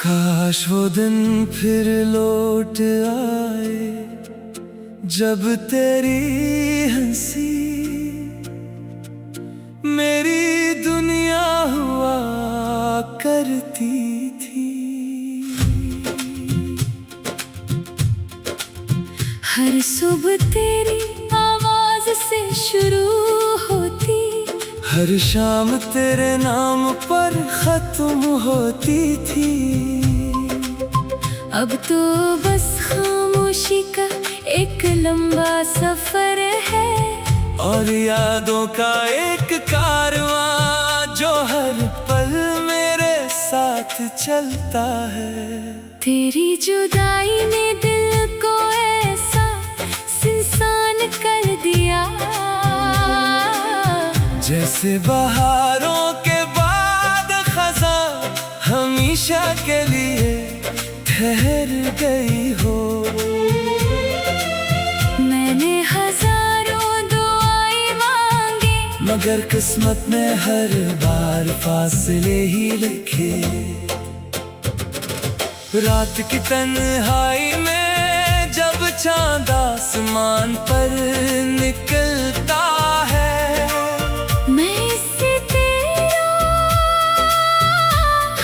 काश वो दिन फिर लौट आए जब तेरी हंसी मेरी दुनिया हुआ करती थी। हर सुबह तेरी आवाज से शुरू होती, हर शाम तेरे नाम पर खत्म होती थी। अब तो बस खामोशी का एक लंबा सफर है और यादों का एक कारवां जो हर पल मेरे साथ चलता है। तेरी जुदाई ने दिल को ऐसा सुनसान कर दिया, जैसे बहारों के बाद खज़ां हमेशा के लिए ठहर गई हो। मैंने हजारों दुआएं मांगे, मगर किस्मत में हर बार फासले ही लिखे। रात की तन्हाई में जब चांद आसमान पर निकलता है, मैं इससे तेरा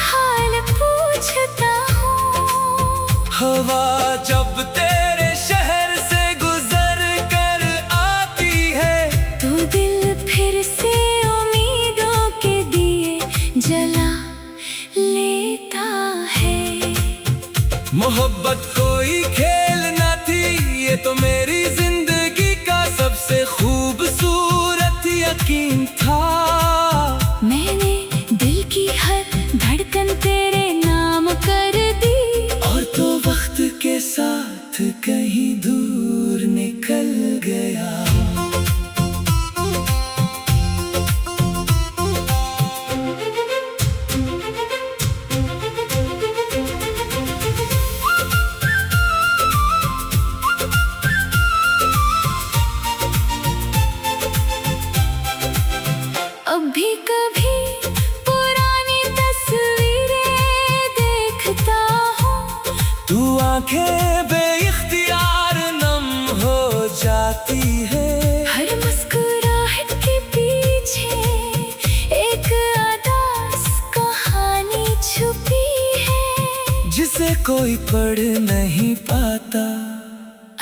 हाल पूछता हूँ। हवा जब तेरे शहर से गुजर कर आती है, तो दिल फिर से उम्मीदों के दिए जला लेता है। मोहब्बत कोई खेल न थी, ये तो मेरी जिंदगी का सबसे खूबसूरत यकीन था। मैंने दिल की हर धड़कन तेरे नाम कर दी, और तो वक्त के साथ कहीं दूर निकल गया। अब भी कभी पुरानी तस्वीरें देखता हूँ, तू आंखें बेइख्तियार नम हो जाती है। हर मुस्कुराहट के पीछे एक अदास कहानी छुपी है, जिसे कोई पढ़ नहीं पाता।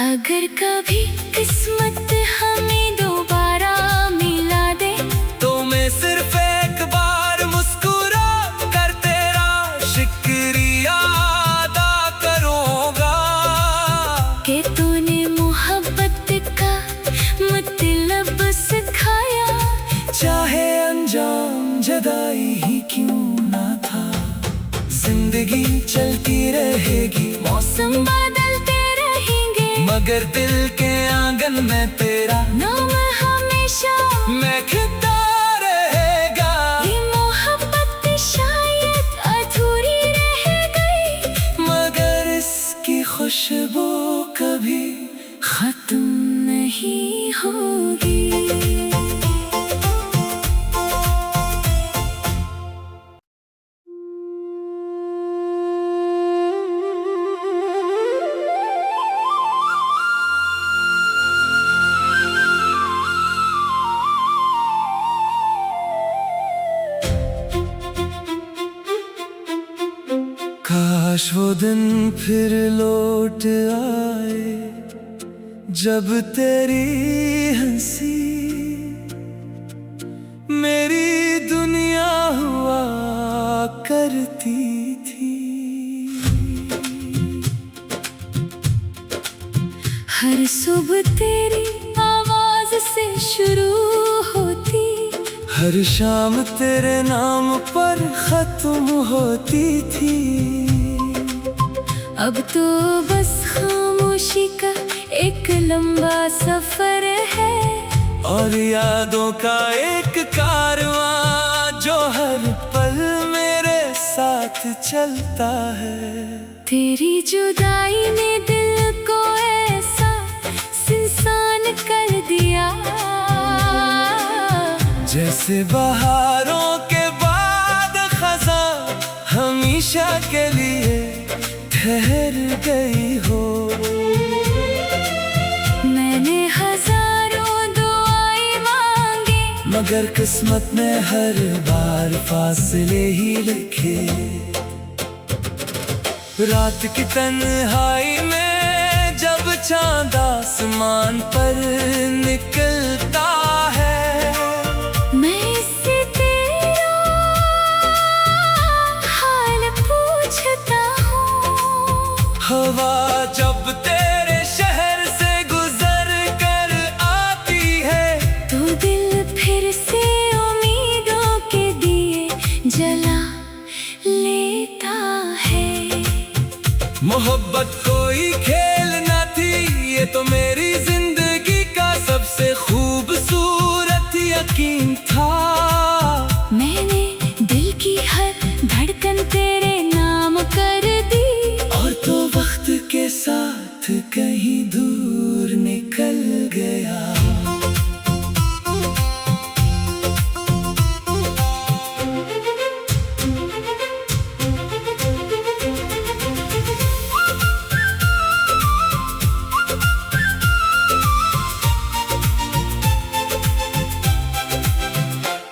अगर कभी किस्मत हमें दोबारा मिला दे, तो मैं सिर्फ एक बार मुस्कुरा कर तेरा शुक्रिया अदा करूँगा कि तूने मोहब्बत का मतलब सिखाया। चाहे अंजाम जुदाई ही क्यों ना था, जिंदगी चलती रहेगी, मौसम बदलते रहेंगे, मगर दिल के आंगन में तेरा नाम हमेशा महकता रहेगा। ये मोहब्बत शायद अधूरी रह गई, मगर इसकी खुशबू कभी खत्म नहीं होगी। काश वो दिन फिर लौट आए जब तेरी हंसी मेरी दुनिया हुआ करती थी। हर सुबह तेरी आवाज से शुरू होती, हर शाम तेरे नाम पर खत्म होती थी। अब तो बस खामोशी का एक लंबा सफर है और यादों का एक कारवां जो हर पल मेरे साथ चलता है। तेरी जुदाई ने दिल को ऐसा सुनसान कर दिया, जैसे बहारों के बाद खज़ां हमेशा के लिए ठहर गई हो। मैंने हजारों दुआएं मांगे, मगर किस्मत ने हर बार फासले ही लिखे। रात की तन्हाई में जब चांद आसमान पर निकलता है, मैं इससे तेरा हाल पूछता हूँ। हवा जब तेरे शहर से गुजर कर आती है, तो दिल फिर से उम्मीदों के दिए जला लेता है। मोहब्बत कोई खेल न थी, ये तो मेरी जिंदगी का सबसे खूबसूरत यकीन था। मैंने दिल की हर धड़कन तेरे नाम कर दी, और तो वक्त के साथ कहीं दूर निकल गया।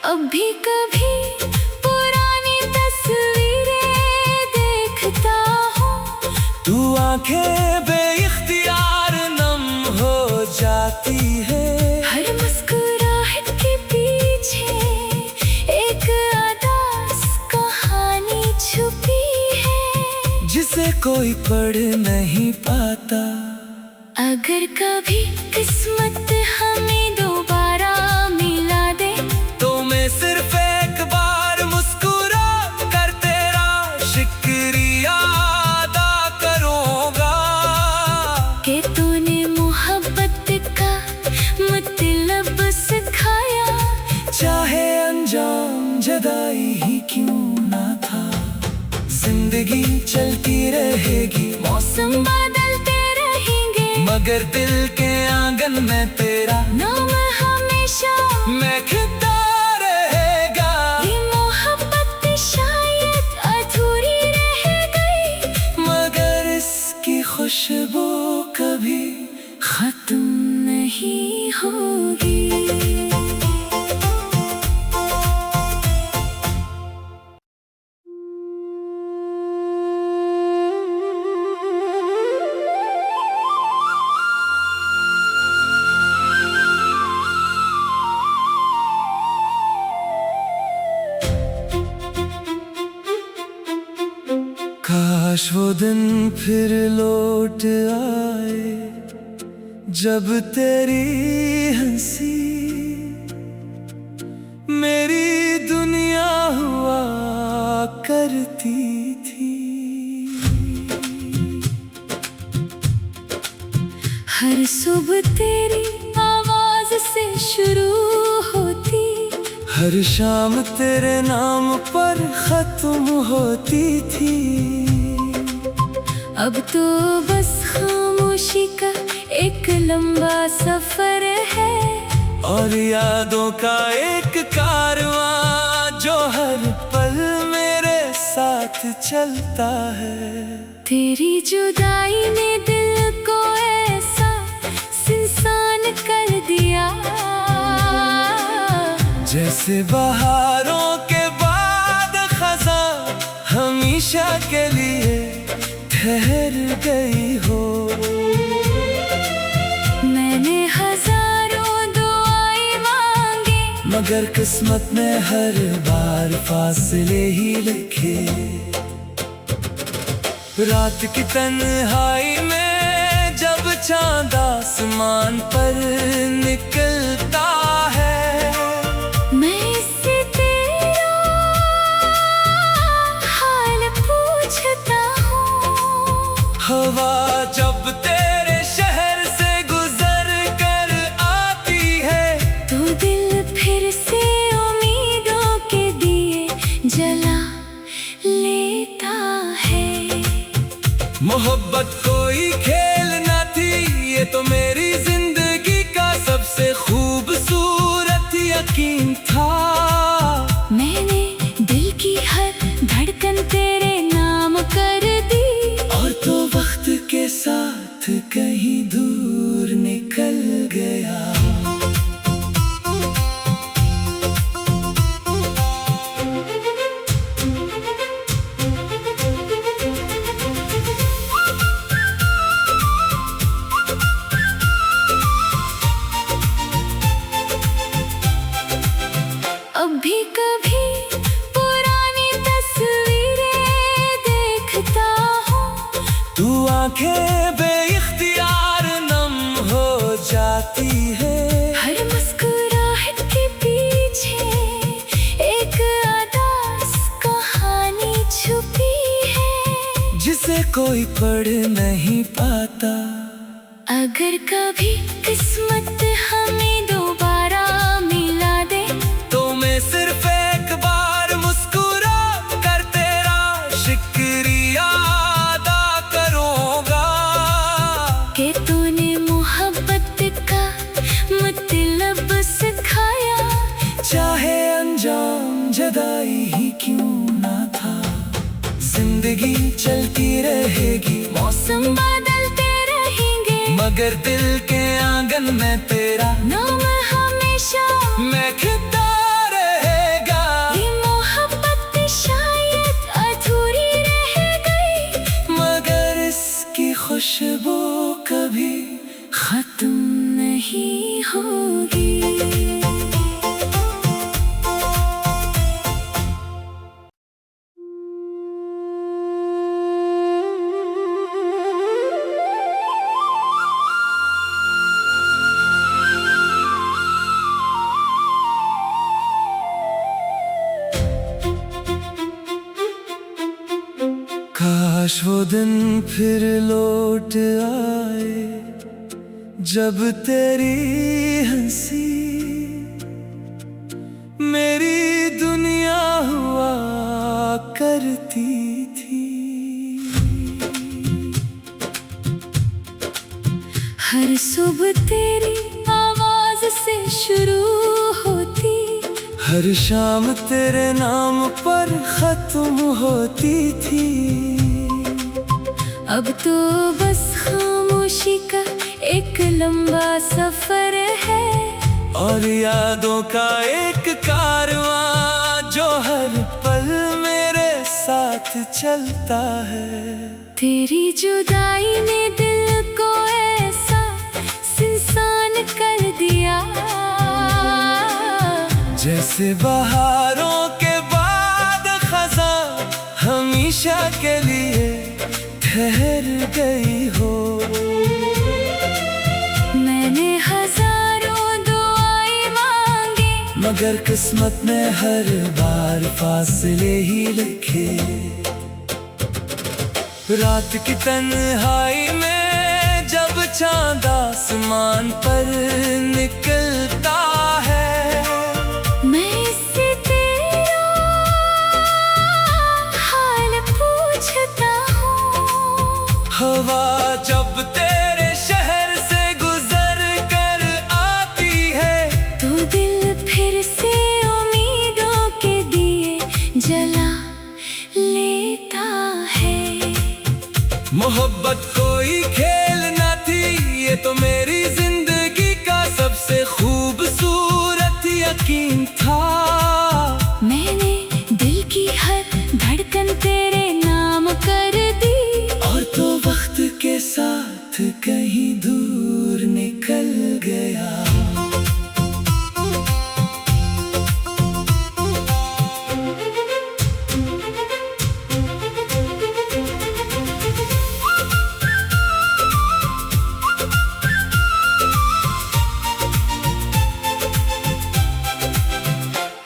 अब भी कभी पुरानी तस्वीरें देखता हूँ। तू आंखें बेइख्तियार नम हो जाती है। हर मुस्कुराहट के पीछे एक अदास कहानी छुपी है, जिसे कोई पढ़ नहीं पाता। अगर कभी किस्मत हमें दोबारा मिला दे, तो मैं सिर्फ एक बार मुस्कुरा कर तेरा शुक्रिया अदा करूँगा, कि तूने मोहब्बत का मतलब सिखाया। चाहे अंजाम जुदाई ही क्यों ना था। जिंदगी चलती रहेगी, मौसम बदलते रहेंगे, मगर दिल के आंगन में तेरा नाम हमेशा महकता रहेगा। ये मोहब्बत शायद अधूरी रह गई, मगर इसकी खुशबू कभी खत्म नहीं होगी। काश वो दिन फिर लौट आए, जब तेरी हंसी मेरी दुनिया हुआ करती थी। हर सुबह तेरी आवाज से शुरू होती, हर शाम तेरे नाम पर खत्म होती थी। अब तो बस खामोशी का एक लंबा सफर है, और यादों का एक कारवां जो हर पल मेरे साथ चलता है। तेरी जुदाई ने दिल को ऐसा सुनसान कर दिया, जैसे बहारों के बाद खज़ां हमेशा के लिए ठहर गई हो। मैंने हजारों दुआएं मांगे, मगर किस्मत ने हर बार फासले ही लिखे। रात की तन्हाई में जब चांद आसमान पर निकलता है, मैं इससे तेरा हाल पूछता हूँ। हवा जब तेरे शहर से गुजर कर आती है, तो दिल फिर से उम्मीदों के दिए जला लेता है। मोहब्बत कोई खेल न थी, ये तो मेरी जिंदगी का सबसे खूबसूरत यकीन था। मैंने दिल की हर धड़कन तेरे नाम कर दी, और आंखें बेइख्तियार नम हो जाती है। हर मुस्कुराहट के पीछे एक अदास कहानी छुपी है, जिसे कोई पढ़ नहीं पाता। अगर कभी किस्मत हमें दोबारा मिला दे, तो मैं सिर्फ एक बार मुस्कुरा कर तेरा शुक्रिया अदा करूँगा कि तूने मोहब्बत का मतलब सिखाया। चाहे अंजाम जुदाई ही क्यों ना था, जिंदगी चलती रहेगी, मौसम बदलते रहेंगे, मगर दिल के आंगन में तेरा नाम हमेशा महकता रहेगा। ये मोहब्बत शायद अधूरी रह गई, मगर इसकी खुशबू कभी खत्म नहीं होगी। काश वो दिन फिर लौट आए, जब तेरी हंसी मेरी दुनिया हुआ करती थी। हर सुबह तेरी आवाज से शुरू होती, हर शाम तेरे नाम पर खत्म होती थी। अब तो बस खामोशी का एक लंबा सफर है, और यादों का एक कारवां जो हर पल मेरे साथ चलता है। तेरी जुदाई ने दिल को ऐसा सुनसान कर दिया, जैसे बहारों के बाद खज़ां हमेशा के लिए ठहर गई हो। मैंने हजारों दुआएं मांगे, मगर किस्मत ने हर बार फासले ही लिखे। रात की तन्हाई में जब चांद आसमान पर निकलता है, मैं इससे तेरा हाल पूछता हूँ। हवा जब तेरे शहर से गुजर कर आती है, तो दिल फिर से उम्मीदों के दिए जला लेता है। मोहब्बत कोई खेल ना थी, ये तो मेरी जिंदगी का सबसे खूबसूरत यकीन था। मैंने दिल की हर धड़कन तेरे नाम कर दी, और तो वक्त के साथ कहीं दूर निकल गया।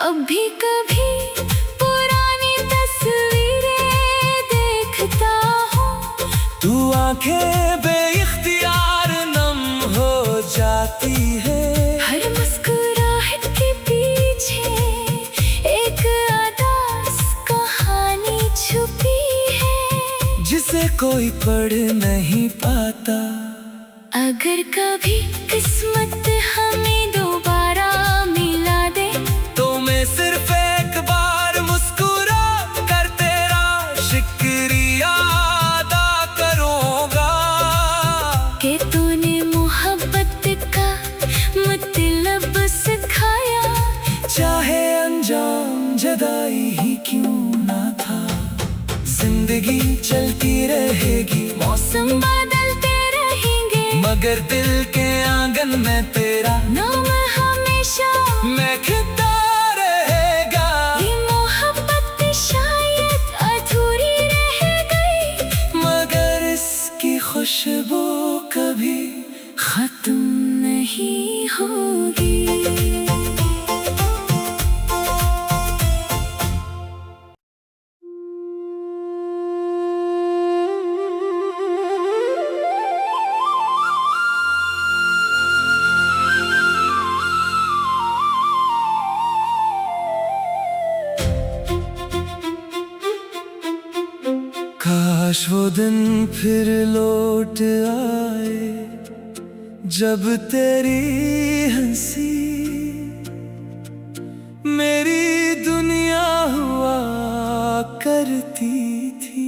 अब भी कभी पुरानी तस्वीरें देखता हूँ, तू आंखें बेइख्तियार नम हो जाती है। हर मुस्कुराहट के पीछे एक अदास कहानी छुपी है, जिसे कोई पढ़ नहीं पाता। अगर कभी किस्मत हमें दोबारा मिला दे, तो मैं सिर्फ एक बार मुस्कुरा कर तेरा शुक्रिया अदा करूँगा कि तूने मोहब्बत का मतलब सिखाया। चाहे अंजाम जुदाई ही क्यों ना था, जिंदगी चलती रहेगी, मौसम बदलते रहेंगे, मगर दिल के आंगन में तेरा नाम हमेशा महकता रहेगा। ये मोहब्बत शायद अधूरी रह गई, मगर इसकी काश वो दिन फिर लौट आए जब तेरी हंसी मेरी दुनिया हुआ करती थी।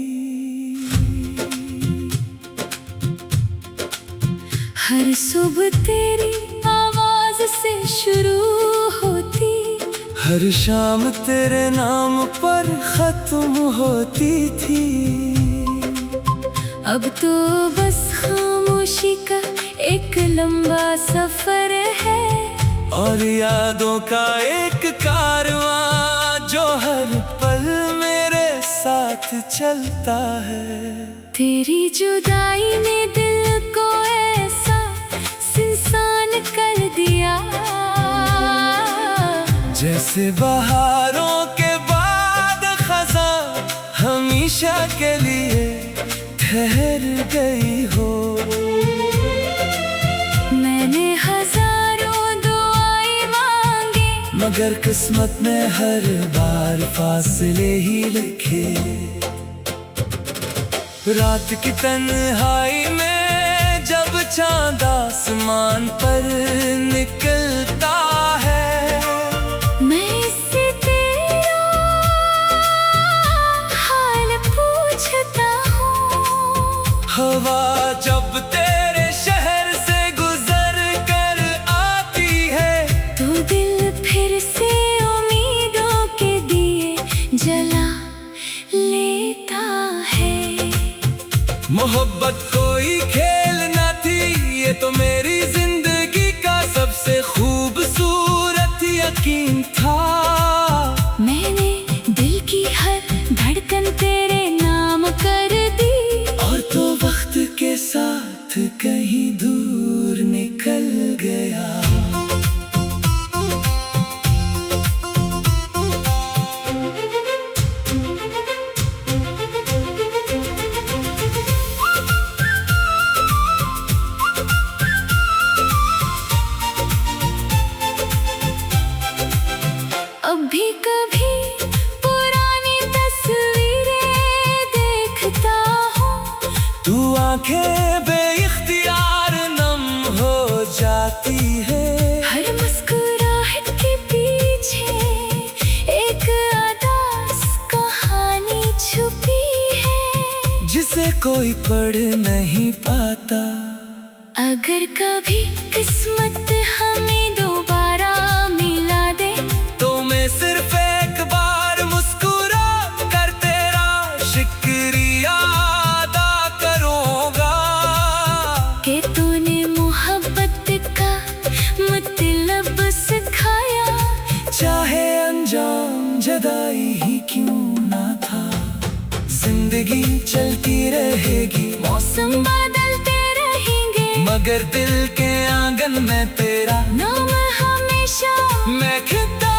हर सुबह तेरी आवाज से शुरू होती, हर शाम तेरे नाम पर खत्म होती थी। अब तो बस खामोशी का एक लंबा सफर है और यादों का एक कारवां जो हर पल मेरे साथ चलता है। तेरी जुदाई ने दिल को ऐसा सुनसान कर दिया, जैसे बहारों के बाद खज़ां हमेशा के लिए ठहर गई हो। मैंने हजारों दुआएं मांगे, मगर किस्मत ने हर बार फासले ही लिखे। रात की तन्हाई में जब चांद आसमान पर निकलता है, मैं इससे तेरा हाल पूछता हूँ। हवा जब तेरे शहर से गुजर कर आती है, तो दिल फिर से उम्मीदों के दिए जला लेता है। मोहब्बत कोई खेल न थी, ये तो मेरी जिंदगी का सबसे खूबसूरत यकीन था। मैंने दिल की हर धड़कन तेरे नाम कर दी, और तो वक्त के साथ कहीं दूर निकल गया। अब भी कभी पुरानी तस्वीरें देखता हूँ, तू आंखें बेइख्तियार नम हो जाती है। हर मुस्कुराहट के पीछे एक अदास कहानी छुपी है, जिसे कोई पढ़ नहीं पाता। अगर कभी किस्मत हमें दोबारा मिला दे, तो मैं सिर्फ एक बार मुस्कुरा कर तेरा शुक्रिया अदा करूँगा कि तूने मोहब्बत का मतलब सिखाया। चाहे अंजाम जुदाई ही क्यों ना था, जिंदगी चलती रहेगी, मौसम बदलते रहेंगे, मगर दिल के आंगन में तेरा नाम हमेशा महकता